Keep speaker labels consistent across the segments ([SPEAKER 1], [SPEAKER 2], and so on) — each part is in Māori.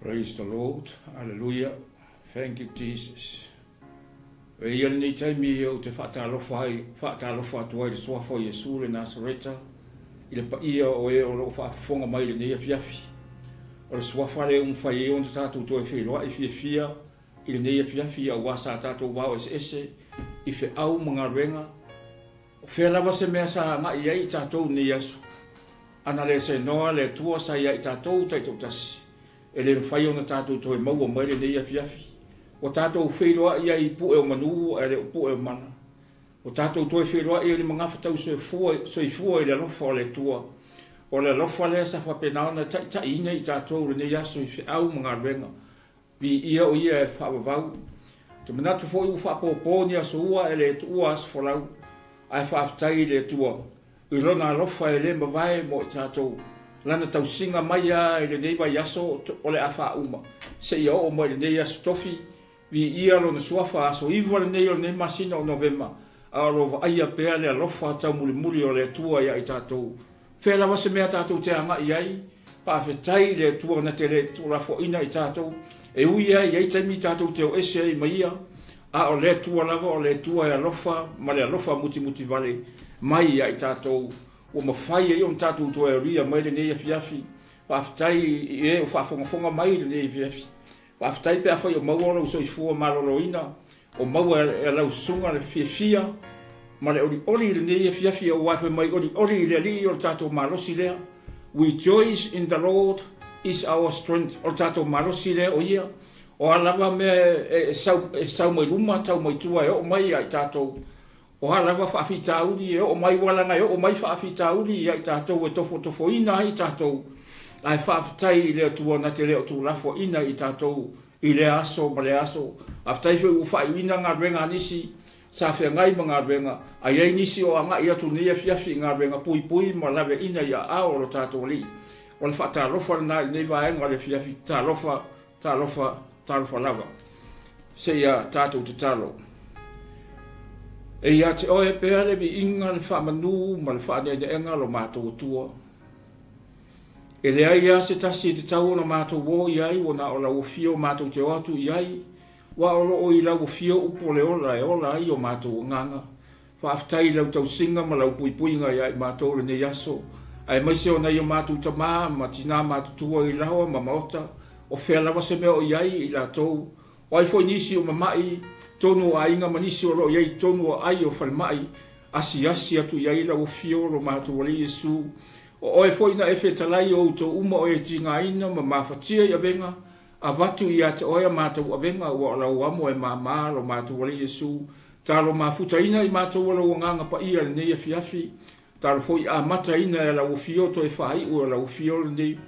[SPEAKER 1] Praise the Lord. Hallelujah. Thank you, Jesus. E ia nei taimi o te whaatalofa atu ai le soafa o Iesu le Nasareta. I le paia o e o lo whaafonga mai le nei afiafi. O le soafa le whai e on te tātou toi wheloa i fia i le nei afiafi a wasa tātou wao ese i whe au mga renga. O whea lava se mea sa nga i ai tātou nei asu. Ana le se noa le tua sa i ai tātou taitou tasi. E le whai o na tātou toi maua mai le nei afiafi. O tātou wheloa ia i pu e o manu e le pu e o mana. O tātou toi wheloa ia le mga whatau soifua i le alofa o le tua. O le alofa le sa whapenao na ta ina i tātou le nei aso i whiau mga renga. Bi ia o ia e whaavavau. Te manatu fo i whaapopo ni aso ua e le tua aso whalau. Ai whaafitai le tua. I rona alofa e le mawai mo i tātou. Lana tau singa mai a le nei vai aso o le awha uma. Se ia o mai le nei aso tofi. Vi ia lo na suafa aso iwa le nei o nei masina o novema. A rova aia pea le alofa tau muli o le tua ia i tātou. Whela wase mea tātou te anga i ai. Pawhetai le tua na te le tua fo ina i tātou. E uia i ai taimi tātou te o ese i maia. A o le tua lava o le tua i alofa. Ma le alofa muti vale. Mai ia i tātou. O mawhai e on tātou tua e ria mai le nei afiafi. Pawhetai i e o whafonga mai le nei afiafi. Whaftai pe awhai o maua lau soifua maroroina, o maua e lau sunga le fia, ma le ori le nei fiafi o wafe mai ori le li o tātou marosi lea. We rejoice in the Lord is our strength. O tātou marosi lea o ia. O alawa mea e sau mai luma, tau mai tua e o mai ai tātou. O alawa whaafi tāuri e o mai walanga e o mai whaafi tāuri ai tātou e tofo ina ai tātou. Ai whaafitai leo tua na te leo tu lafo ina i tātou i le aso ma le aso. Aftai whi uwhai wina ngā renga nisi, sa whea ngai ma ngā renga. Ai ei nisi o anga i atu nia fiafi ngā renga pui ma lawe ina i a ao lo tātou li. O le wha tā rofa na i neiva e ngā le fiafi tā rofa lava. Se ia tātou te talo. E ia te oe pēa le vi inga le wha manu ma le wha nea enga lo mātou tua. E lea ia se tasi te tau na mātou wō iai, wona o lau fio mātou te oatu iai, wa o loo i lau fio upo le ola e ola ai o mātou nganga. Whaafitai lau tau singa ma lau puipuinga iai mātou le nei aso. Ai maise o nei o mātou tamā, ma tina mātou tua i laua ma maota, o whea lawa se mea o iai i la tou. O ai fo nisi o mamai, tonu o ainga ma nisi o lo iai tonu o ai o whalmai, asi atu iai lau fio lo mātou wale Iesu. O oe foi na e whetalai o uto uma o e tinga ina ma mawhatia i avenga, a watu i ate oea mātou avenga ua o lau amo e mā lo mātou wale Iesu. Tālo mawhuta ina i mātou wala o nganga pa ia le nei afiafi. Tālo foi a mata ina e lau fio to e whai ua lau fio le nei.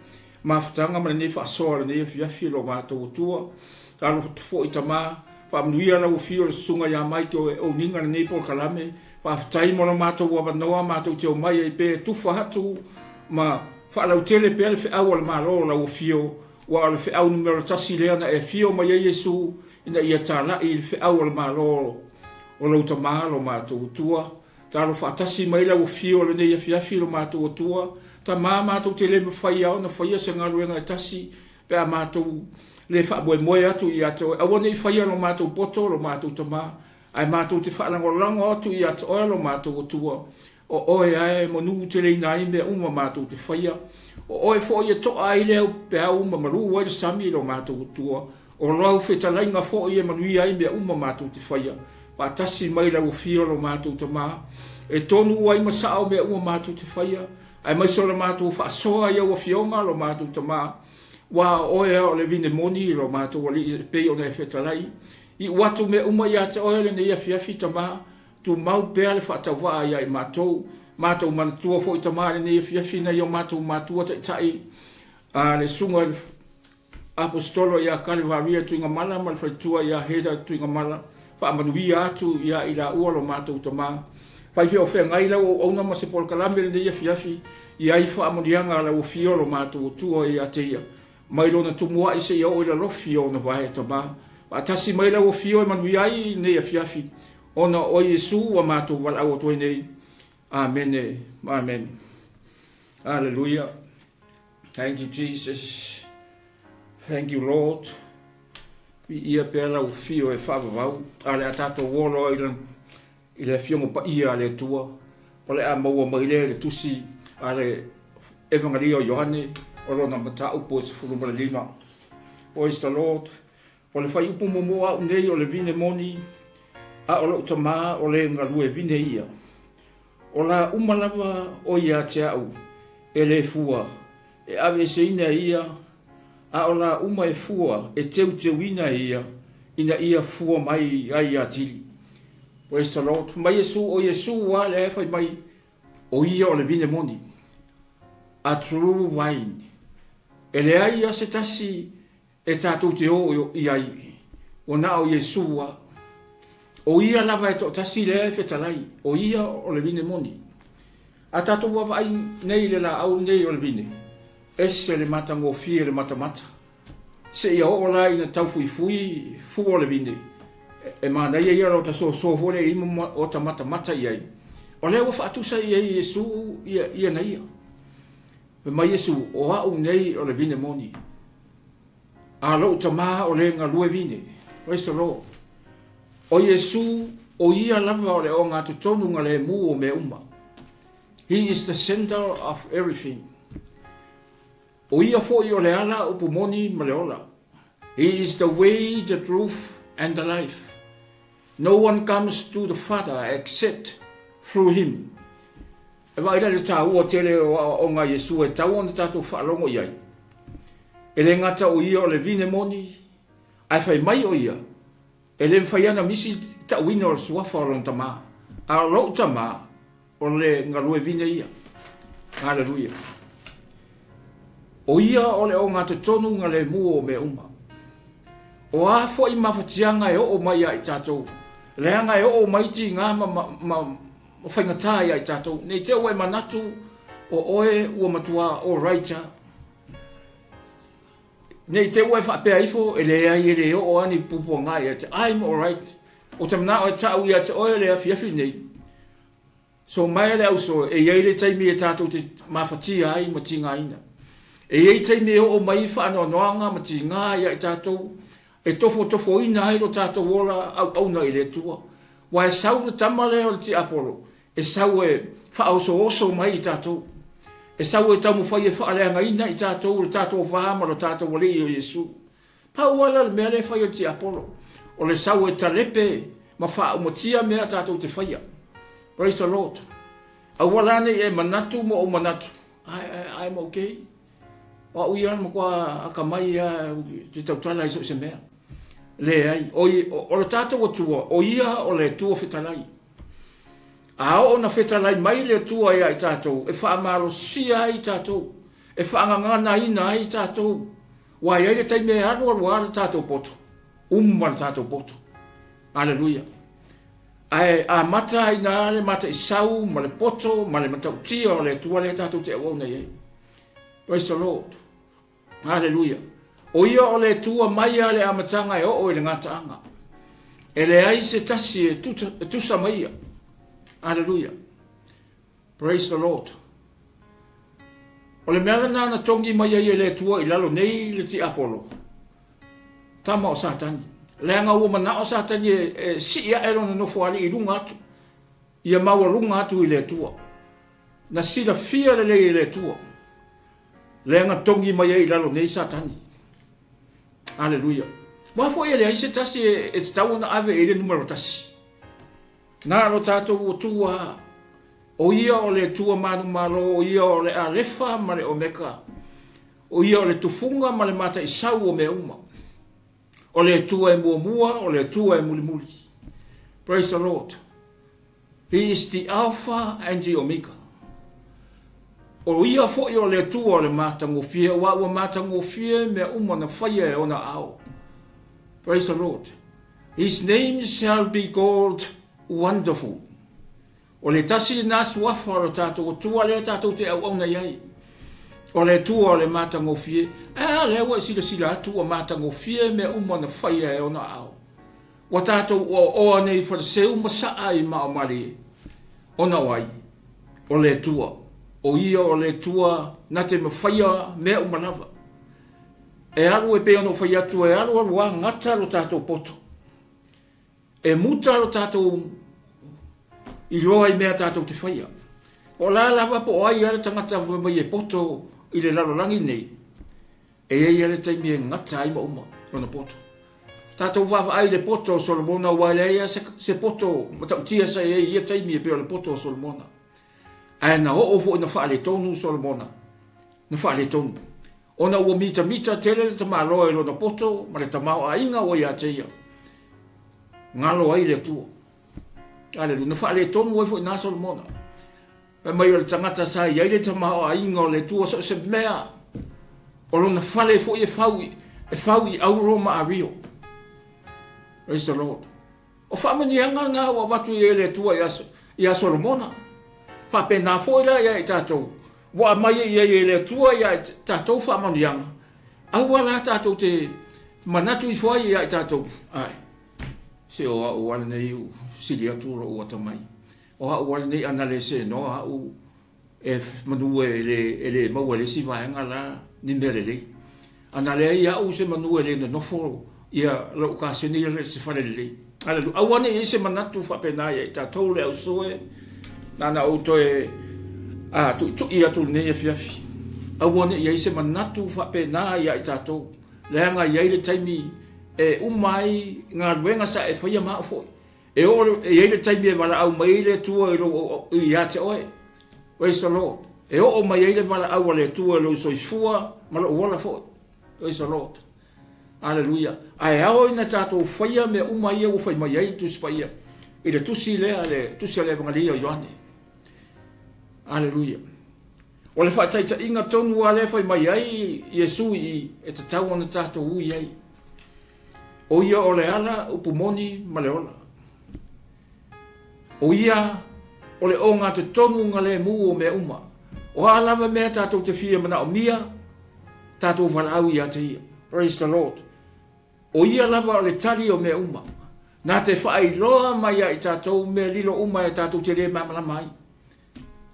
[SPEAKER 1] Mawhutanga ma le nei whasoa le nei afiafi lo mātou tua. Tālo foi tamā, whamnuia lau fio le sunga ia mai to e o ninga le nei po kalame. Whaafitai mo na mātou wa wanoa, mātou te o mai e pē tufa hatu, ma whaalau tele pēle whi au ala mālo lau fio, wa ala whi au numero tasi lea na e fio mai e Iesu, ina ia tā lai i whi au ala mālo o lau ta mālo mātou tua. Tālo whaatasi mai lau fio le nei a fiafi lo mātou tua, ta mātou te le me whai au na whaia se ngā ruenga e tasi, pe a mātou le whaamoe moe atu i ato, awane i whaia lo mātou poto lo mātou ta mā, ai mātou te whaalangolango atu i ato oe lo mātou tua. O oe ae monu te rei nai mea uma mātou te whaia. O oe fo i to ai leo pe au ma maru wai sami lo mātou tua. O lau whetalai ngā fo i e manui ai mea uma mātou te whaia. Pātasi mai lau fio lo mātou te mā. E tonu ai masao mea uma mātou te whaia. Ai maiso lo mātou whaasoa i au a fionga lo mātou te mā. Wa oe o le vine moni lo mātou wali pei o nei whetalai. I watu me uma ia te oele ne ia fiafi tamā, tu mau pēa le whaatawaa ia i mātou manatua fo i tamā ne ia fiafi na i o mātou mātua tai le sunga apostolo ia Kalivaria tu inga mala, ma le whaitua ia heda tu inga mala, whaamanuia atu ia i la ua lo mātou tamā. Whaifi o whea ngai lau o auna ma se polkalame ne ia fiafi, i ai whaamonianga lau fio lo mātou tua i ateia. Mai lona tumua i se i o ila lofi o na vae tamā. Atasi mai lau fio e manui ai nei a fiafi. Ona o Iesu wa mātou wala au atoi nei. Amen. Amen. Hallelujah. Thank you, Jesus. Thank you, Lord. Ia pela o fio e whavavau. Ale a tato wolo i le fiongo pa ia le tua. Ole a maua maile le tusi. Ale evangelia o Ioane. Olo na mata upo se fulumale lima. Praise the Lord. Ole whai upo momoa unei o le vine moni. A ola utama o le ngalue vine ia. Ola umalava o ia te au. E le fua. E ave se ina ia. A ola uma e fua e teu ina ia. Ina ia fua mai ai a tili. Praise the Lord. Mai Yesu wa le fai mai. O ia o le vine moni. A true wine. E le ai a se tasi e tātou te o i ai. O na o Yesu wa. O ia lava e to tasi le fetalai. O ia o le vine moni. A tātou wa vai nei le la au nei o le vine. Ese le matango fie le matamata. Se ia o la ina tau fui fu o le vine. E mana ia ro ta so vole i o ta mata ia. O le wa fatu sa ia Yesu ia na ia. Pe mai Yesu o au nei o le vine moni. A lo ta ma o le nga lue vine. Praise the Lord. O Yesu o ia lava o le o ngā tutonu ngā le mu o me uma. He is the center of everything. O ia fo i o le ala o pumoni ma le ola. He is the way, the truth, and the life. No one comes to the Father except through him. E wa ila le tā ua tele o ngā Yesu e tau ona tātou whaalongo iai. E le ngata o ia o le vine moni, ai whai mai o ia. E le mwhaiana misi ta wina o le suafa o lon tamā. A lo tamā o le ngalue vine ia. Hallelujah. O ia o le o ngā te tonu ngā le mua o me uma. O a fo i mawhatianga e o mai ai tātou. Leanga e o mai ti ngā whaingatāi ai tātou. Nei te oe manatu o oe ua matua o raita. Nei te oe whapea ifo e le ai e le o ani pupo ngai e te I'm alright. O te mana o e tau ia te oe le a fiafi nei. So mai le au so e iei le taimi e tātou te mawhatia ai ma ti ngā ina. E ei taimi o mai whaano noanga ma ti ngā ia i tātou. E tofo ina ai lo tātou wola au na i le tua. Wa e sau na tamale o ti Apollo. E sau e whaoso oso mai i tātou. E sau e tamu whai e whaalea ina i tātou. Le tātou whahama lo tātou wale i o Yesu. Pau wala le mea le whai o ti Apollo. O le sau e talepe ma wha umatia mea tātou te whaia. Praise the Lord. Au wala ne e manatu mo o manatu. I'm okay. Wa uia mo kwa akamai te tautala i so se mea. Le ai, o le tātou o tua, o ia o le tua whetalai. A o na whetalai mai le tua ia i tātou, e whaamaro sia i tātou, e whaangangana ina i tātou, wa ia le taime arua le tātou poto, le tātou poto. Alleluia. A mata i nā le mata i sau, ma le poto, ma le matautia o le tua le tātou te awau nei. Praise the Lord. Hallelujah. O ia o le tua mai a le amatanga e o le ngataanga. E le ai se tasi e tusa mai. Hallelujah. Praise the Lord. O le mea na tongi mai e le tua i lalo nei le ti Apollo. Tama o Satani. Le anga ua mana o Satani e si ia ero na nofo ali i lunga atu. Ia maua lunga atu i le tua. Na sila fia le tua. Le anga tongi mai e lalo nei Satani. Hallelujah. Wa fo ele ai se tasi e tau na ave ele numero tasi. Na lo tātou o tua. O ia o le tua manu malo, o ia o le alefa ma le omeka. O ia o le tufunga ma le mata i sau o me uma. O le tua e mua, o le tua e muli. Praise the Lord. He is the Alpha and the Omega. O ia fo i o le tua o le matangofia, wa ua matangofia me uma na whaia e ona ao. Praise the Lord. His name shall be called Wonderful. O le tasi na suafa o tātou o tua le tātou te au na iai. O le tua o le matangofia, le ua sila atu o matangofia me uma na whaia e ona ao. Wa tātou o oa nei whaseu masaa i mao mari. Ona wai, o le tua. O ia o le tua na te mawhaia mea umanawa. e alu e pe ono fai atu e alu alu a ngata lo tātou poto. E muta lo tātou i loa i mea tātou te whaia. O la lava po ai ala tangata mai e poto i le lalolangi nei. E ei ala taimi e ngata ai ma uma lona poto. Tātou wawa ai le poto o Solomona waile ia se poto matau tia sa e ia taimi e peo le poto o Solomona. Ai na o ofo ina wha le tonu Solomona. Na wha le tonu. Ona ua mita tele le tamaloa e lona poto ma le tamao a inga o ia teia. Ngalo ai le tua. Aleluia. Na wha le tonu fo ina Solomona. E mai o le tangata sa i le tamao a inga o le tua so se mea. O lona whale fo i e whau i auro ma a rio. Praise the Lord. O whamanianga ngā wa watu i le tua i a Solomona. Whapena fo i la ia i tātou. Wa mai i le tua i a tātou whamanianga. Aua la tātou te manatu i whai i a tātou. Ai. Se o a uale nei u siri atura o atamai. O a uale nei anale se no a u e manu e le maua le si vaenga la ni mere lei. Anale i a u se manu e le na noforo. Ia lo ka seni le se fale le. Aleluia. Awane i se manatu whapena i tātou le au soe. Nana o toe tu ia tu nei e fiafi. Awane i se manatu whapena i tātou. Leanga i le taimi e umai ngā ruenga sa e whaia maa foi. E le taimi e wala au mai le tua i ate oe. Praise the Lord. E o mai le wala au le tua lo soifua ma lo wala foi. Praise the Lord. Aleluia. Ai ao ina tātou whaia me umai e o whai mai ai tusi whaia. I le tusi lea le tusi le vangalia Ioane. Aleluia. O le whaitaita inga tonu a le whai mai ai Iesu i e te tau ana tātou ui ai. O ia o le ala upu moni ma le ola. O ia o le o ngā te tonu ngā le mu o mea uma. O alawa mea tātou te whia mana o mia, tātou wala au i a te ia. Praise the Lord. O ia lava o le tali o mea uma. Nā te whaai loa mai a i tātou mea lilo uma e tātou te le mamala mai.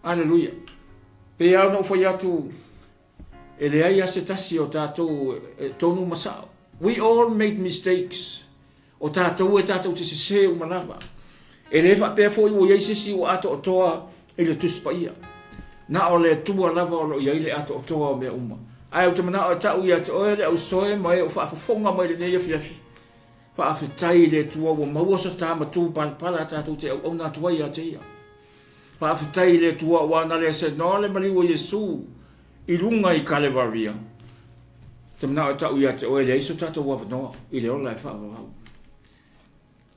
[SPEAKER 1] Aleluia. Pe au no whai atu e le ai ase tasi o tātou tonu masao. We all make mistakes. O tātou e tātou te se o manava. E le whapea fo i o iesisi o ato o toa e le tuspa ia. Na o le tua lava o lo iai le ato o toa o mea uma. Ai o te mana o tau ia te oe le au soe mai o whaafafonga mai le neia fiafi. Whaafetai le tua o mauasa tā matu pala tātou te au nā tua ia te ia. Whaafetai le tua o ana le se no le mali o Yesu i runga i Kalevaria. Te mana o tau ia te oe le iso tātou wawanoa i le ola e whaavavau.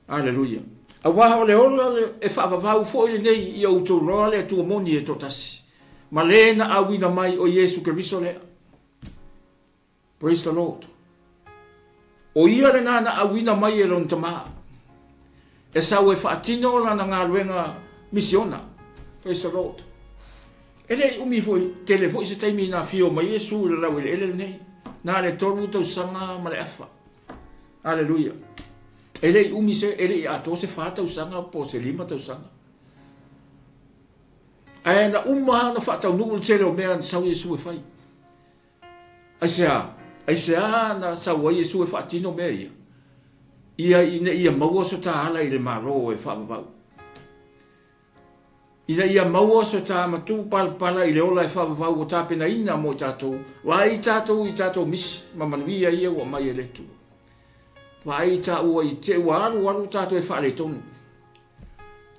[SPEAKER 1] Aleluia. A waha o le ola e whaavavau fo i le nei i au tau roa le tua moni e totasi. Ma le na awina mai o Yesu Keriso lea. Praise the Lord. O ia le nana awina mai e lon tama. E sau e whaatino lana ngā ruenga misiona. Praise the Lord. Ele umi foi tele foi se taimi na fio mai Yesu le lau ele nei. Nā le toru tau sanga ma le afa. Aleluia. Ele umi se ele i ato se whātau sanga po se lima tau sanga. Ae na uma na whātau nungu tere o mea sau Yesu e whai. Aisea na sau Yesu e whaatino mea ia. Ia maua so tā hala i le maro e whaavavau. Ia maua so tā matu palpala i le ola e whaavavau o tā pena ina mo i tātou. Wa i tātou misi mamanuia ia o mai e letu. Wa i tāua i te waru tātou e whaale tonu.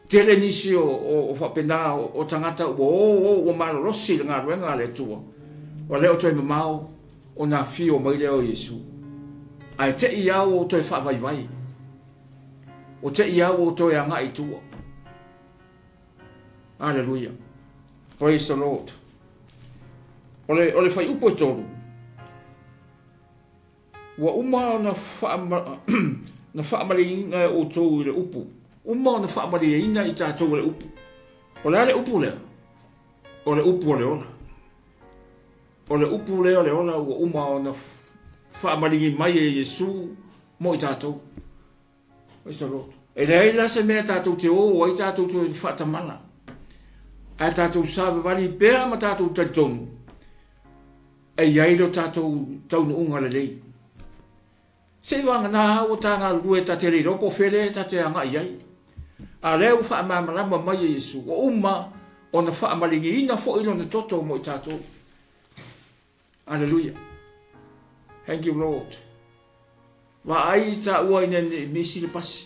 [SPEAKER 1] Tele nisi o whapena o tangata o marorosi le ngā ruenga le tua. Wa leo toi mamao o nā fio mai leo Yesu. Ai te i au o toi whaavaivai. O te i au o toi anga i tua. Hallelujah. Praise the Lord. O le whai upo e toru. Wa uma na whaamari inga o tōu i le upu. Uma na whaamari ina i tātou le upu. O le upu lea. O le upu o le ona. O le upu lea le ona o uma o na whaamari mai e Yesu mo i tātou. Praise the Lord. E lea ila se mea tātou te o i tātou te whaatamana. A tātou sawe wali pēr ma tātou taritonu. e iai lo tātou taunu unga le lei. Se wanga nā o tā ngā lue ta te riro po where ta te anga iai. A leo wha amamalama mai e Yesu. O uma o na wha amalingi ina fo ilo na toto mo i tātou. Hallelujah. Thank you, Lord. Wa ai ta ua ina ni misi le pasi.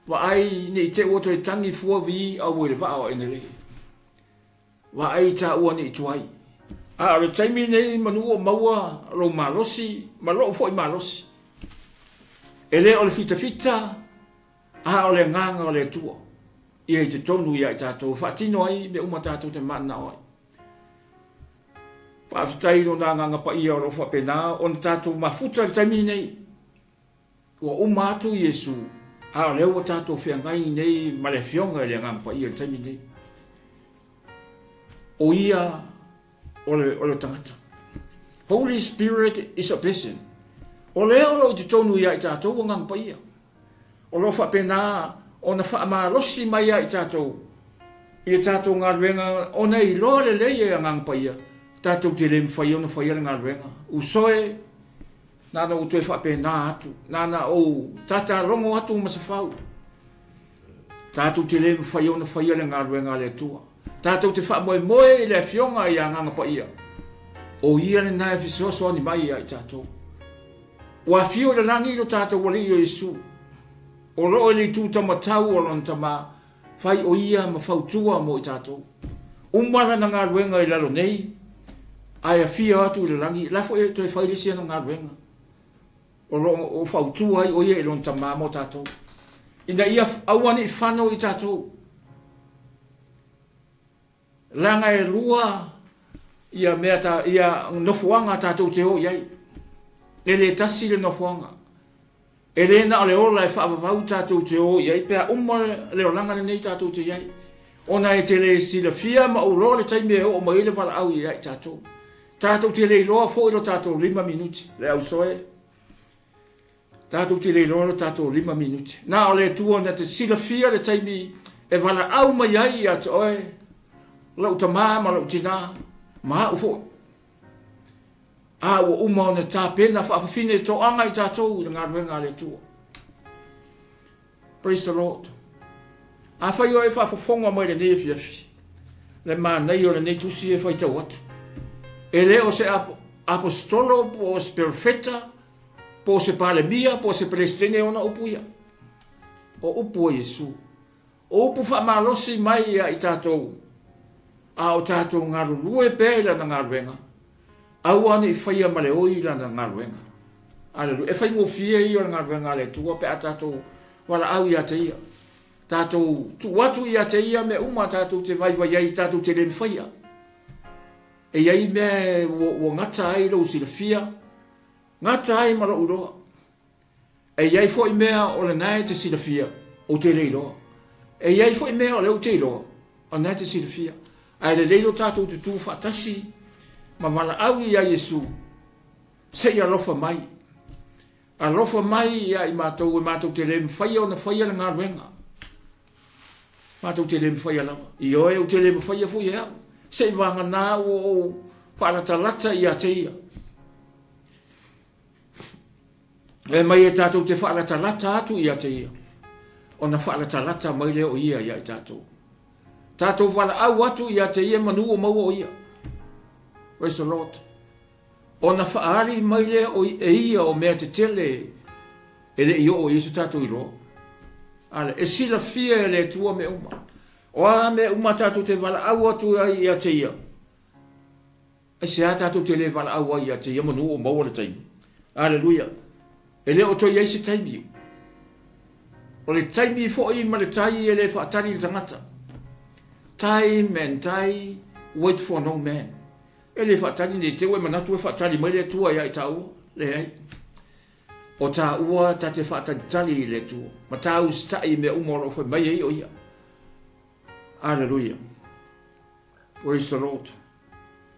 [SPEAKER 1] Wa ai ni te oto i tangi fua vi a wele wa o ina le. Wa ai ta ua ni tuai. A re taimi nei manu o maua ro malosi, malo fo i malosi. Ele o le fita. A o le nganga o le tua. Ia i te tonu ia i tātou. Whaatino ai me uma tātou te mana ai. Whaafitai no nā nganga pa ia o lo whapena. O na tātou mafuta le taimi nei. Ua uma atu Yesu. A o leo o tātou whiangai nei ma le fionga le nganga pa ia le taimi nei. O ia o le tangata. Holy Spirit is a blessing. O leo lo i te tonu ia i tātou o nganga pa ia. O lo whapena o na whaamalosi mai a i tātou. I tātou ngā ruenga o nei loa le leie a ngang paia. Tātou te le mwhai o na whai ala ngā ruenga. Usoe, nāna o tue whapena atu. Nāna o tātā rongo atu o masawhau. Tātou te le mwhai o na whai ala ngā ruenga le tua. Tātou te whaamoe moe i le fionga i a nganga paia. O ia le nai fisoso ni mai a i tātou. Wa fio le langi lo tātou wali o Yesu. O loo li tu tamatau o lon tama fai o ia ma fautua mo i tātou. Umara na ngā ruenga i lalo nei, ai a fia atu i le langi, lafo e toi whai lisia na ngā ruenga. O fautua i o ia i lon tama mo tātou. Ina ia awane i whano i tātou. Langa e rua, ia mea ta, ia nofuanga tātou te ho iai. Ele tasi le nofuanga. Elena ale ola e whaavavau tātou te o iai, pēr umare leo langane nei tātou te iai. Ona e te le si le fia ma o loa le taime o ma ele wala au iai tātou. Tātou te le loa fo ilo tātou 5 minuti, le au soe. Tātou te le loa tātou 5 minuti. Nā o le tua na te si le fia le taime e wala au ma iai a te oe. Lau ta maa ma lau tina, maa u fo. A o uma ona tāpena whaafine to anga i tātou i ngā ruenga le tua. Praise the Lord. A whai o e whaafafonga mai le nefi afi. Le maa nei o le nei tusi e whai tau atu. E le o se apostolo po se perfeta, po se palemia, po se palestine ona upuia. O upu o Yesu. O upu whaamalosi mai i tātou. A o tātou ngā rurue pēla na ngā ruenga. Ioane i whaia male oi lana ngā ruenga. Aleluia. E whai ngō fia i o ngā ruenga le tua pe a tātou wala au i a te ia. Tātou tu watu i a te ia me uma tātou te vai vai ai tātou te len whaia. E iai me o ngata ai lau si le fia. Ngata ai mara uroa. E iai fo i mea o le nai te si le fia o te leiloa. E iai fo i mea o le o te leiloa o nai te si le fia. Ai le leilo tātou te tu whaatasi. Ma wala au i a Yesu, se i alofa mai. Alofa mai i a i mātou te le mwhaia o na whaia na ngā ruenga. Mātou te le mwhaia lava. I oe o te le mwhaia fui hea. Se i wanga nā o whaalatalata i a te ia. E mai e tātou te whaalatalata atu i a te ia. O na whaalatalata mai leo ia i a i tātou. Tātou wala au atu i a te ia manu o maua o ia. Praise the Lord. O na whaari mai le o e ia o mea te tele e le i o Yesu tātou i roa. Ale, e sila fia e le tua me uma. O a me uma tātou te wala au atu i a te ia. E se a tātou te le wala au i a te ia manu o maua le taimi. Aleluia. E le o toi eisi taimi. O le taimi fo i ma le tai e le whaatari le tangata. Time and time wait for no man. E le whaatari ne te ue manatu e whaatari mai le tua ia i tāua, le ai. O tā ua ta te whaatari tali i le tua. Ma tā ustai me umoro whai mai ei o ia. Alleluia. Praise the Lord.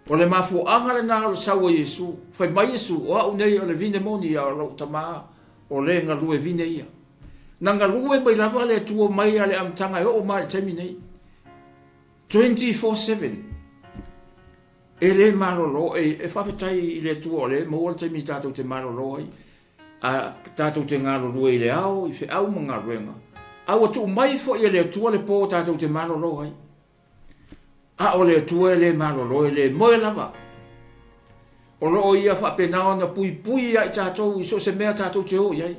[SPEAKER 1] O le mafu angare nā o saua Yesu. Whai mai Yesu, o au nei o le vine moni a rau tamaa. O le ngalue vine ia. Na ngalue mai lava le tua mai a le amtanga e o mai taimi nei. 24/7. e le malolo e whawhetai i le tua o le mo te mi tātou te malolo ai a tātou te ngalolo i le ao i whi au mga ruenga au atu mai fo i le tua le po tātou te malolo ai a o le tua le malolo i le moe lava o lo o ia whapenao na pui pui ai tātou i so se mea tātou te o iai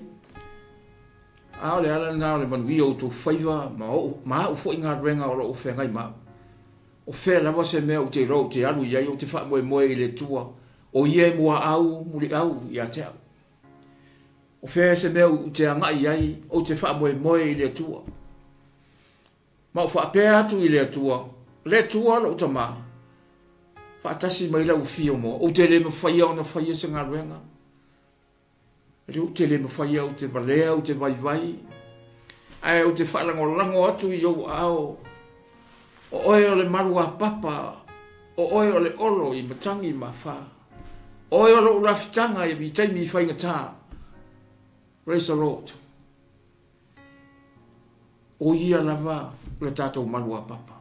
[SPEAKER 1] a o le ala na le manuia o tō whaiva ma o fo i ngā ruenga o lo o whengai ma o whea lava se mea o te rau te alu iai o te wha moe moe i le tua o ie mua au muri au i a te au o whea se mea o te angai iai o te wha moe moe i le tua ma o wha pēr atu i le tua lo ta maa wha tasi mai lau fio mo o te le me whaia o na whaia se ngā ruenga o te le me whaia o te valea o te vai vai ai o te whalango atu i au ao o oe o le marua papa, o oe o le olo i matangi ma wha. O oe o le urafitanga i mi taimi i whainga tā. Praise the Lord. O ia lava le tātou marua papa.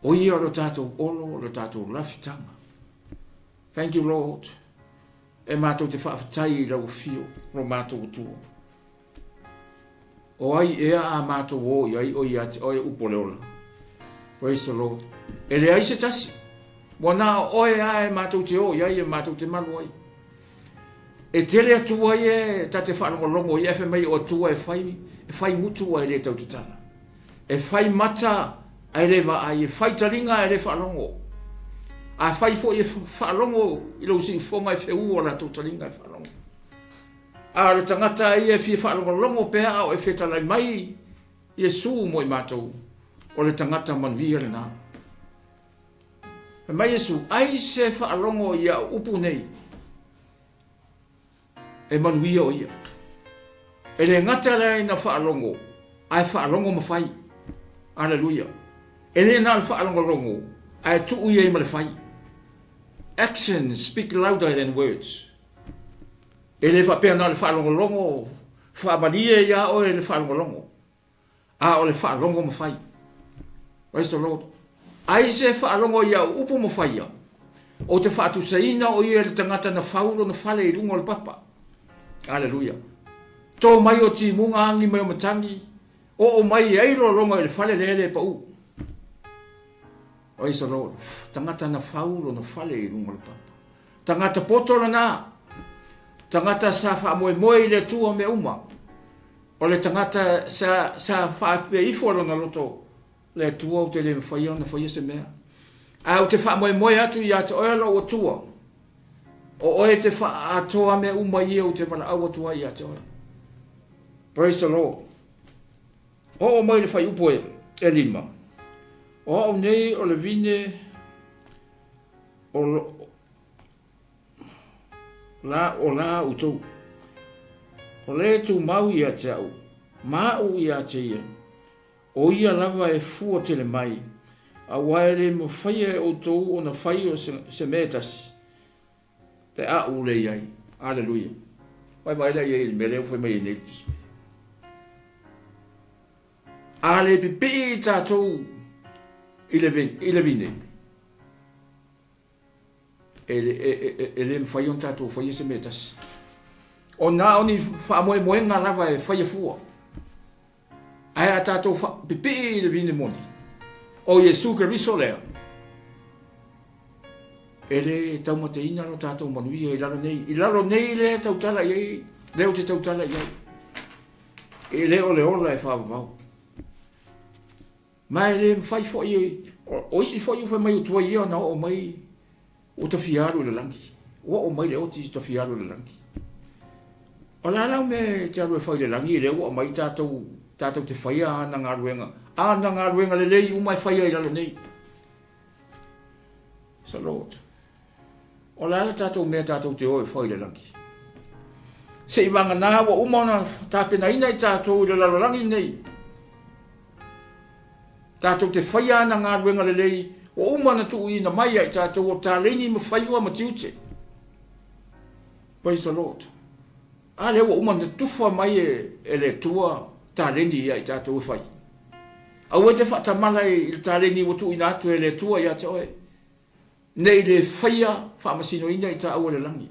[SPEAKER 1] O ia o le tātou olo, le tātou urafitanga. Thank you, Lord. E mātou te whaafitai i rau fio, ro mātou tua. O ai ea a mātou o iai o ia te oe upo le ola. Praise the Lord. E le ai se tasi. Wana oe ai mātou te o, iai e mātou te malu ai. E tele atua i e tate whanongo i efe mai o atua e whai mutu ai le tau tutana. E whai mata ai le wa ai, e whai taringa ai le whanongo. A whai fo i whanongo i lau si whonga e wheu o la tau taringa e whanongo. A le tangata i e fi whanongo pēa o e whetalai mai i e su mo i mātou. O le tangata manuia le nā. E mai Yesu, ai se whaalongo ia upu nei. E manuia o ia. E le ngata lea ina whaalongo, ai whaalongo mawhai. Alleluia. E le nā whaalongo longo, ai tuu ia ima le whai. Actions speak louder than words. E le whapea nā le whaalongo longo, whaavalia ia o e le whaalongo longo. A o le whaalongo mawhai. Praise the Lord. Ai se whaalongo ia upu mo whaia. O te whaatu saina o ia le tangata na whaulo na whale i rungo le papa. Alleluia. Tō mai o ti munga angi mai o matangi. O mai eiro rongo i le whale lele pa u. Praise the Lord. Tangata na whaulo na whale i rungo le papa. Tangata potoro na. Tangata sa wha moe le tua me uma. O le tangata sa whaapea ifuaro na loto. Le tua o te le mwhaia na whaia se mea. A o te wha moe atu i a te oelo o tua. O oe te wha atoa me uma ia o te wala au atua i a te oe. Praise the Lord. O mai le whai upo e lima. O nei o le vine o la utou. O le tu mau i a te au. Mau i a te ia. O ia lava e fua tele mai, a waere mo whaia o tōu o na whai o se metas. Te a ule iai. Alleluia. Mai mai la iai me leo whai mai e nekis. A le pipi i tātou i le vine. E le mwhai o tātou whaia se metas. O nā oni wha moe ngā lava e whaia fua. Ai a tātou pipi le vine moni. O Jesu Keriso lea. E le tau mate ina no tātou manuia i laro nei. I laro nei le tautala iai. Leo te tautala iai. E leo le ola e whawawau. Mai le mwhai fo i. O isi fo i whai mai o tua ia na o mai. O ta fiaru le langi. O mai le o ti ta fiaru le langi. O la lau me te aru e whai le langi. Leo o mai tātou te whaia ana ngā ruenga. Ana ngā ruenga le lei umai whaia i lalo nei. So Lord. O lala tātou mea tātou te oe whai le langi. Se i wanga nā wa umana tāpena ina i tātou i le lalo langi nei. Tātou te whaia ana ngā ruenga le lei. O umana tu i na maia i tātou o tā leini ma whaiua ma tiute. Praise the Lord. A leo o umana tufa mai e le tua tāleni ia i tātou e whai. Au e te whatamala i tāleni o tu ina atu e le tua ia te oe. nei le whaia whamasino ina I ta aua le langi.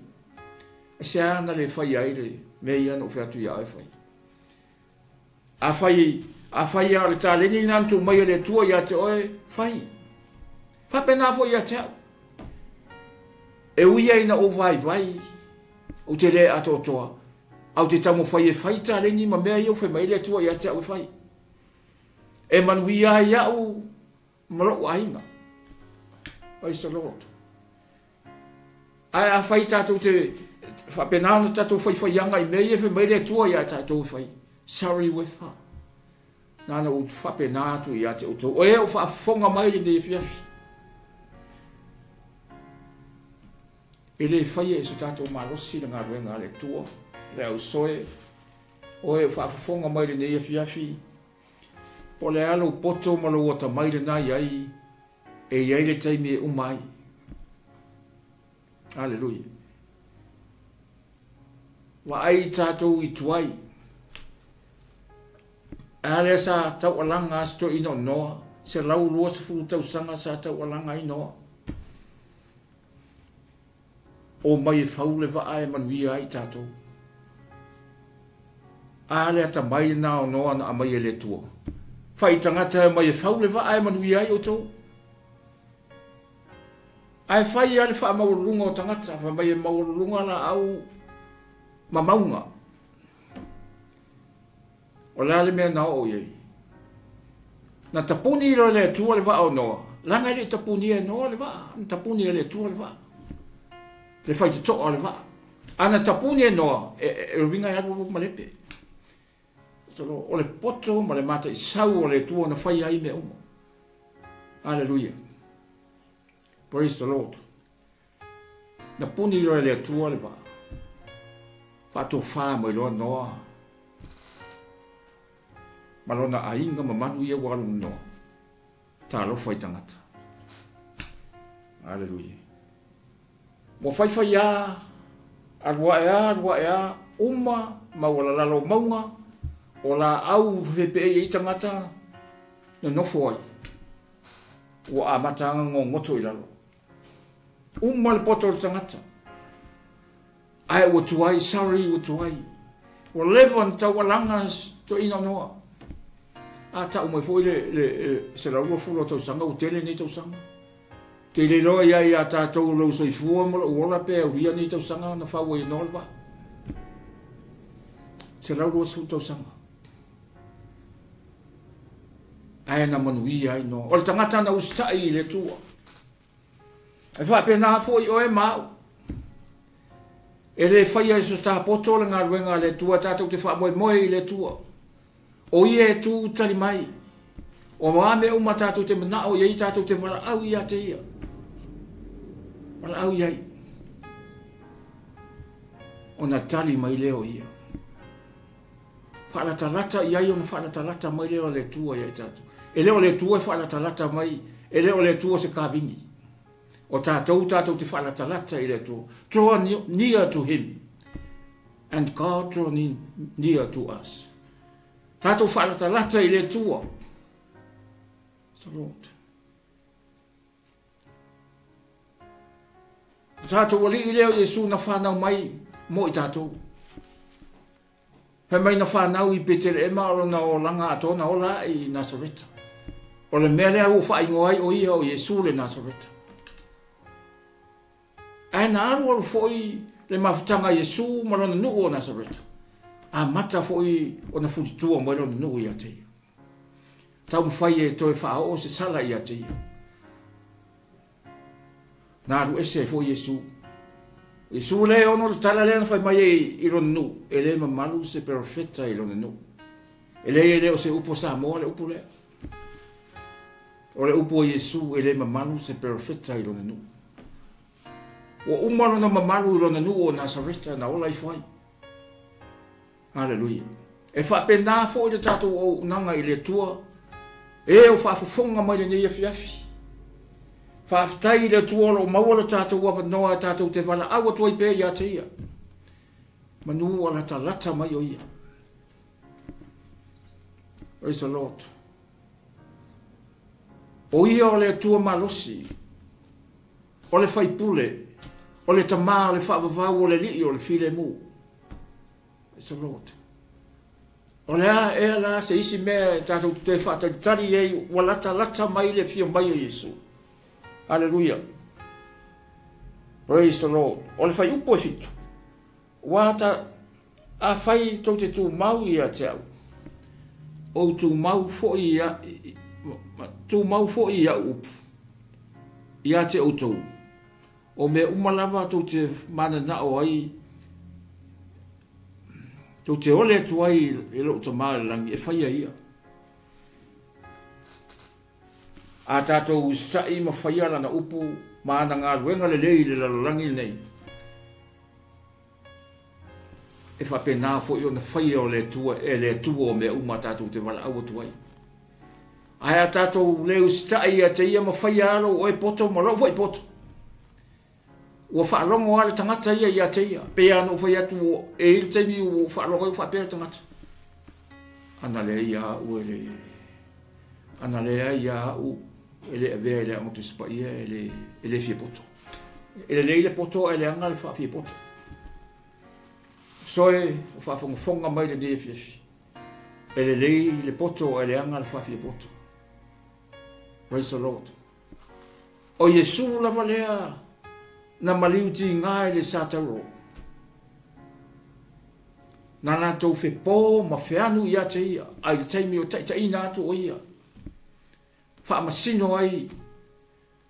[SPEAKER 1] Se ana le whaia I le mea no whiatu ia e whai. A whaia le ta leni nantu mai le tua ia te oe whai. Whapena fo ia te au. E uia ina o vai o te le ato toa. Au te tamo whai e whai ta leni ma mea iau whai mai le tua ia te au e whai. E manuia iau maro ainga. Praise the Lord. Ai a whai tātou te whapenana tātou whaianga I mea whai mai le tua ia tātou whai. Sorry with her. Nana o whapena atu ia te uto. O e o whaafonga mai le ne fiafi. E le whai e se tātou marosi na ngā ruenga le tua. Le au soe. O e o whaafonga mai le ne fiafi. Po le alo poto malo o ta mai le nai ai. E iai le taimi e umai. Hallelujah. Wa ai tātou I tuai. Ale sa tau alanga sto ino noa. Se lau lua se fulu tau sanga sa tau alanga I noa. O mai e whau le waa e manuia I tātou. Ale ata mai na o noa na a mai e le tua. Whai tangata e mai e whau le waa e manuia I o tau. Ai whai ale wha maurunga o tangata. Wha mai e maurunga la au mamaunga. O lale mea na o iei. Na tapuni ilo le tua le waa o noa. Langa le tapuni e noa le waa. Na tapuni e le tua le waa. Le whai te toa le waa. Ana tapuni e noa. E ringa e alu malepe. O le poto ma le mata I sau o le tua na whai ai me uma. Hallelujah. Praise the Lord. Na puni ilo le tua le waa. Fato wha mo ilo noa. Malona ainga mamanu ia walu no. Talo foi tangata. Hallelujah. Mo fai ya alwa ya uma mawala lalo maunga ola au vepe I tangata no foi. Wa amata ngo moto ilalo. Uma le poto tangata. Ai o tuai sorry o tuai. O levon tawalanga to ino noa. A ta mo foi le se la fulo to sanga o tele ni to sanga te le lo ia ta to lo so fu mo o la pe o ia ni to sanga na fa wo no va se la lo so to sanga ai na mo wi ai no o tanga na usta I le tu e fa pena foi o e ma e le fa ia so ta poto le nga ruenga le tu ta to te fa mo le tu o ie tu tali mai. O maame o matatu te mana o ie tatu te wala au ia te ia. Wala au iai. O na tali mai leo ia. Whala talata iai o na whala talata mai leo le tua iai tatu. E leo le tua e whala talata mai. E leo le tua se kabingi. O tatu te whala talata I le tua. Draw near to him. And God draw near to us. Tato whalata lata I le tua. So Lord. Tato wali I leo Yesu na whanau mai mo I tato. He mai na whanau I petere ema o na o langa atona o la I Nazareta. O le mele au whaingoai o ia o Yesu le Nazareta. Ai na aru aru foi le mafutanga Yesu marona nuku o Nazareta. A mata foi o na futua mo na nuku ia te. Tau mwhai e toi wha o se sala ia te. Na aru ese foi Yesu. Yesu le ono le tala le na whai mai I rona nuku. E le mamalu se perfeta I rona nuku. E le o se upo sa moa le upo le. O le upo Yesu e le mamalu se perfeta I rona nuku. O umaro na mamalu I rona nuku o Nazareta na ola I whai. Hallelujah. E wha pena fo I le tatou o nanga I le tua. E o wha fufonga mai le neia fiafi. Wha aftai I le tua o maua le tatou wa noa tatou te wala awa tuai pe ia te ia. Manu o la talata mai o ia. Praise the Lord. O ia o le tua malosi. o le whaipule, o le tamā, o le whaavavau, o le lii, o le file mu. It's a Lord. O lea ea la se isi mea tātou te whaatari ei walata lata mai le fia mai o Yesu. Hallelujah. Praise the Lord. O le whai upo e fitu. Wata a whai tau te tū mau i a te au. O tū mau fo i a upu. I a te autou. O me umalawa tau te mana na o ai. Tau te ole atu ai e lo ta maa langi e whaia ia. A tātou sai ma whaia lana upu maana ngā ruenga le lei le lalolangi nei. E whapena fo i o na whaia o le tua e le tua o mea uma tātou te wala au atu ai. Ai a tātou leo stai a te ia ma whaia alo o e poto ma lau e poto. Ua whaalongo ale tangata ia te ia. Pea no whai atu e il teimi o whaalongo i whapea tangata. Ana le ia u ele. Ana le ia u ele avea ele ango te spa ia ele fie poto. Ele leile poto ele anga le wha fie poto. Soe o whafonga mai le ne fie fie. Ele leile poto ele anga le wha fie poto. Praise the Lord. O Yesu lava lea na maliu ti ngai le sataro. Na na tau fe po ma feanu ia te ia. Ai te teimi o taita ina atu o ia. Wha masino ai.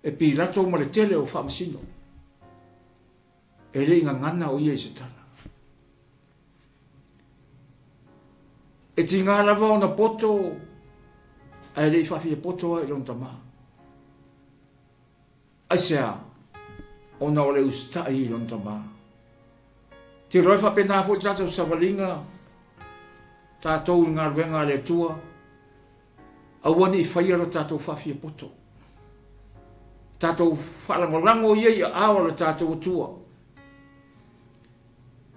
[SPEAKER 1] E pi rato ma le tele o wha masino. E le inga ngana o ia i se tala. E ti ngā lava o na poto. Ai le i whawhia poto ai lon tama. Ai sea. Ona ole ustai lon tama. Te roi whapena fo i tātou savalinga. Tātou ngā ruenga le tua. Awani i whaiaro tātou whawhia poto. Tātou whalangolango iei a awala tātou tua.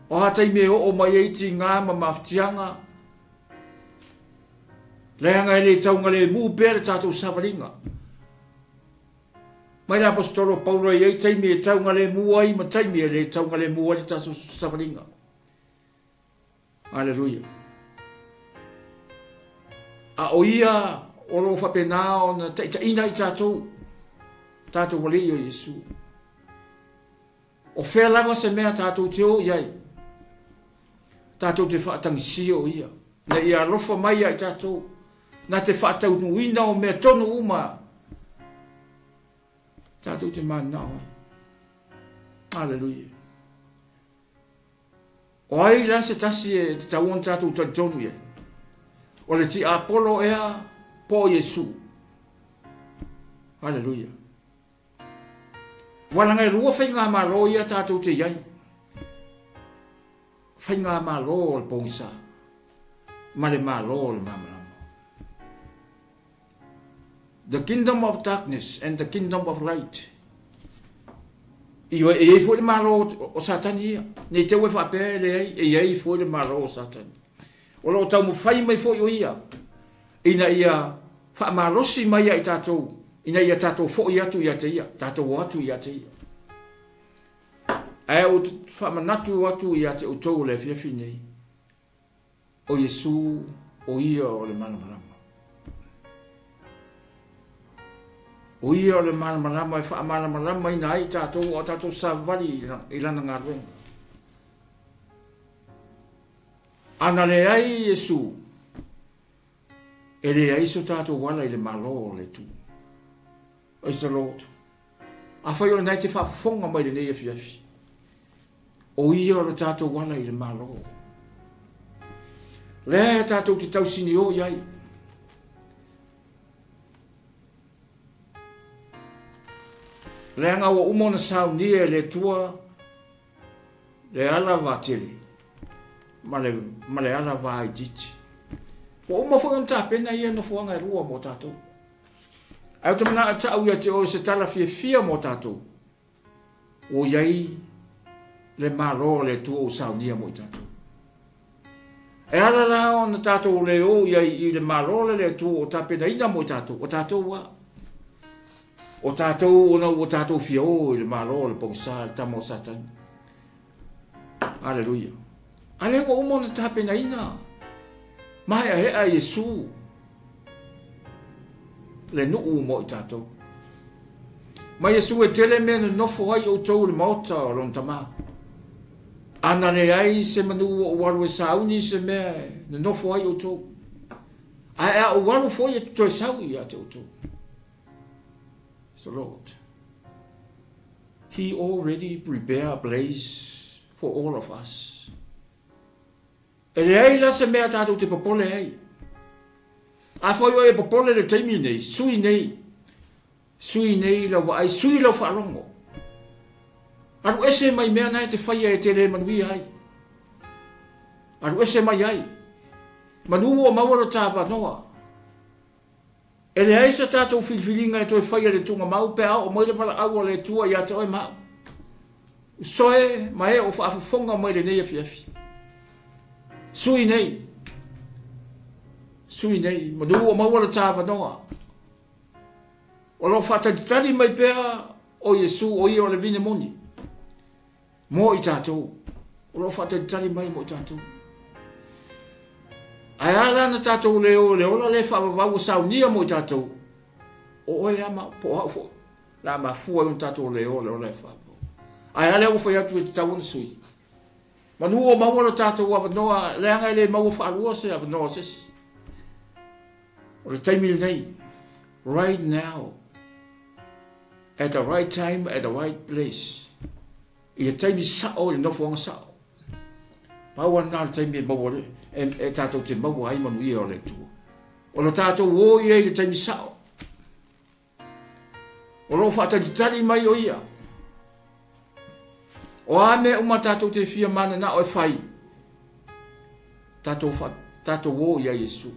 [SPEAKER 1] O hatai me o mai eiti ngā mamaftianga. Leanga ele taunga le mu pere tātou savalinga. Mai la apostolo Paulo e taimi e taunga le muai ma taimi e le taunga le muai tātou savalinga. Hallelujah. A o ia o lo whapena o na taita ina i tātou. Tātou wali o Yesu. O whea lava se mea tātou te o iai. Tātou te whaatangisi o ia. Na ia lofa mai ai tātou. Na te whaatau nuina o mea tonu uma. Tātou te mana o. Hallelujah. O ai la se tasi e te tauon tātou tonu ia. O le ti Apollo ea po Yesu. Hallelujah. Walanga e rua whainga malo ia tātou te iai. Whainga malo o le pongisa. Male malo o le mamalama. The kingdom of darkness and the kingdom of light. Iwa e fo le malo o satani ia. Nei te ue whapea le ei, e ei fo le malo o satani. O lo tau mo whai mai fo i o ia. Ina ia whaamarosi mai ai tātou. Ina ia tātou fo i atu ia te ia. Tātou atu ia te ia. Ai o whaamanatu atu ia te utou le fiafi nei. O Yesu o ia o le manamarama. O ia o le manamarama e whaamanamarama ina ai tātou o tātou savali i lana ngā ruenga. Ana le ai Yesu. E le ai so tātou wala i le malo le tu. Praise the Lord. A whai o nei te whaafonga mai le nei e fiafi. O ia o le tātou wala i le malo. Le tātou ki tausini o iai. Le anga wa umona saunia le tua le ala vatili. Ma le ala vai jiti. Wa uma fo on tapena ia no fuanga rua mo tātou. Ai te mana ata au ia te o se tala fia mo tātou. O iai le malo le tua o saunia mo tātou. E ala la o na tātou le o iai i le malo le tua o tapena ina mo tātou. O tātou wa. O tātou ona o tātou fio le malo le pongsa le tamo satan. Haleluia. Ale ko umona tape na ina. Mai a Yesu. Le nuu mo i tātou. Ma Yesu e tele mea no nofo ai o tau le maota o lon tama. Ana le ai se manu o walu e sauni se mea no nofo ai o tau. Ai a o walu foi e toi sau i a te o tau. So Lord, He already prepared a place for all of us. E le ai la se mea tātou te popole ai. A foi o e popole le taimi nei, sui nei. Sui nei la wa ai sui la whaalongo. Aru ese mai mea nai te whaia e te le manui ai. Aru ese mai ai. Manu o mawara tāpa noa. E le aisa tātou whilwhilinga e toi whaia le tunga mau pe au o moile pala au le tua i ate oi mau. Soe mai o whaafafonga moile nei a fiafi. Sui nei. Sui nei. Manu o mawara tāpa noa. O lo whatatari mai pea o Yesu o ia o le vine moni. Mo i tātou. O lo whatatari mai mo i tātou. Ai ala na tātou leo la le whaavavau sau nia mo i tātou. O oi ama po hau. La ma fua un tātou leo le whaavavau. Ai ala o whai atu e te tau na sui. Manu o mawara tātou avanoa leanga le maua whaalua se avanoa sesi. O le taimi nei. Right now. At the right time, at the right place. I le taimi sao i nofuanga sao. Paua nā le taimi e maua le. E tātou te maua ai manu ia o le tua. O le tātou o ia i le taimi sao. O lo whatatitari mai o ia. O ame uma tātou te fia mana na o e whai. Tātou o ia Yesu.